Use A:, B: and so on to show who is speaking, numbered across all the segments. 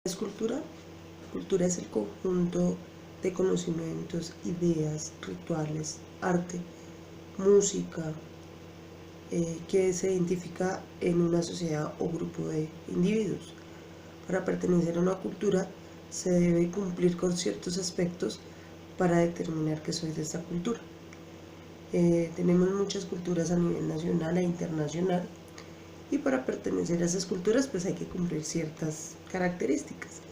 A: ¿Es cultura? Cultura es el conjunto de conocimientos, ideas, rituales, arte, música, que se identifica en una sociedad o grupo de individuos. Para pertenecer a una cultura se debe cumplir con ciertos aspectos para determinar que soy de esta cultura. Tenemos muchas culturas a nivel nacional e internacional y para pertenecer a esas culturas pues hay que cumplir ciertas características.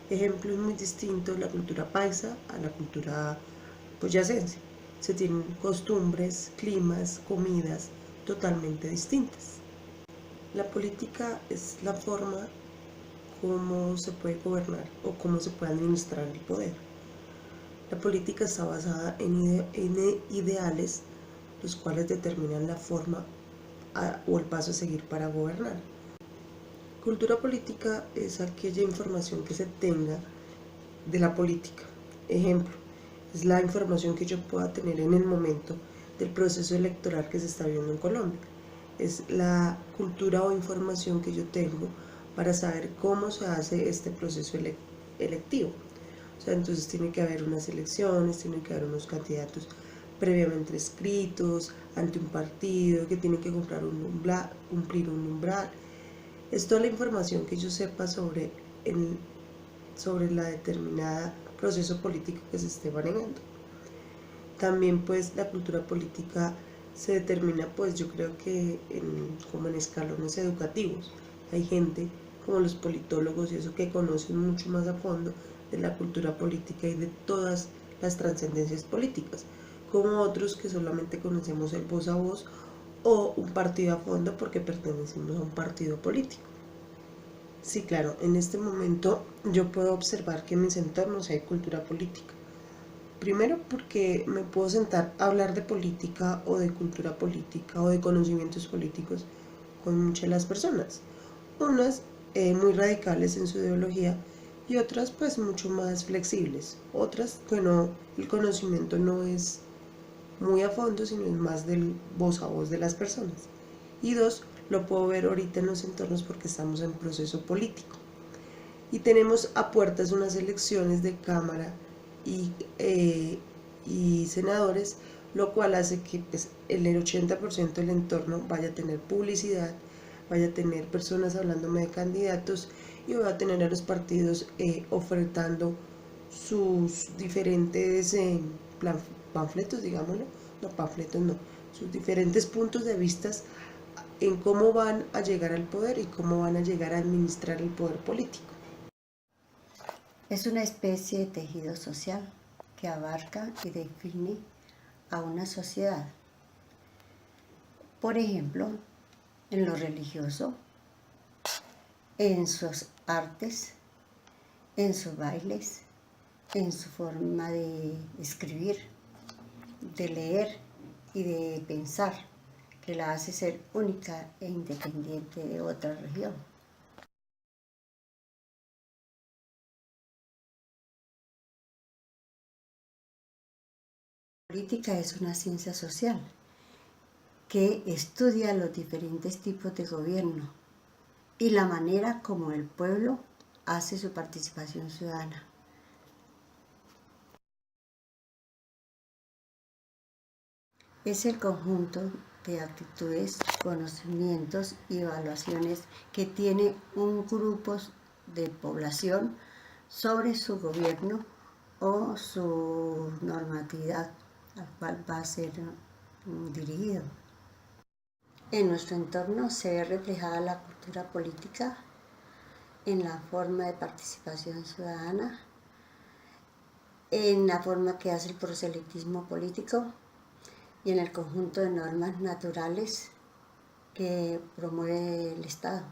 A: Ejemplo es muy distinto la cultura paisa a la cultura boyacense. Se tienen costumbres, climas, comidas totalmente distintas. La política es la forma como se puede gobernar o cómo se puede administrar el poder. La política está basada en ideales los cuales determinan la forma o el paso a seguir para gobernar. Cultura política es aquella información que se tenga de la política. Ejemplo, es la información que yo pueda tener en el momento del proceso electoral que se está viendo en Colombia. Es la cultura o información que yo tengo para saber cómo se hace este proceso electivo. O sea, entonces tiene que haber unas elecciones, tiene que haber unos candidatos previamente escritos ante un partido que tiene que cumplir un umbral. Es toda la información que yo sepa sobre la determinada proceso político que se esté manejando. También pues la cultura política se determina pues yo creo que como en escalones educativos. Hay gente como los politólogos y eso que conocen mucho más a fondo de la cultura política y de todas las trascendencias políticas, como otros que solamente conocemos el voz a voz o un partido a fondo porque pertenecemos a un partido político. Sí, claro, en este momento yo puedo observar que en mis entornos hay cultura política. Primero porque me puedo sentar a hablar de política o de cultura política o de conocimientos políticos con muchas de las personas. Unas muy radicales en su ideología y otras pues mucho más flexibles. Otras que no, el conocimiento no es muy a fondo, sino es más del voz a voz de las personas. Y dos, lo puedo ver ahorita en los entornos porque estamos en proceso político. Y tenemos a puertas unas elecciones de Cámara y, y senadores, lo cual hace que pues, el 80% del entorno vaya a tener publicidad, vaya a tener personas hablándome de candidatos y voy a tener a los partidos ofertando sus diferentes panfletos, digámoslo, no panfletos, no, sus diferentes puntos de vista en cómo van a llegar al poder y cómo van a llegar a administrar el poder político.
B: Es una especie de tejido social que abarca y define a una sociedad. Por ejemplo, en lo religioso, en sus artes, en sus bailes, en su forma de escribir, de leer y de pensar, que la hace ser única e independiente de otra región. La política es una ciencia social que estudia los diferentes tipos de gobierno y la manera como el pueblo hace su participación ciudadana. Es el conjunto de actitudes, conocimientos y evaluaciones que tiene un grupo de población sobre su gobierno o su normatividad al cual va a ser dirigido. En nuestro entorno se ve reflejada la cultura política en la forma de participación ciudadana, en la forma que hace el proselitismo político y en el conjunto de normas naturales que promueve el Estado.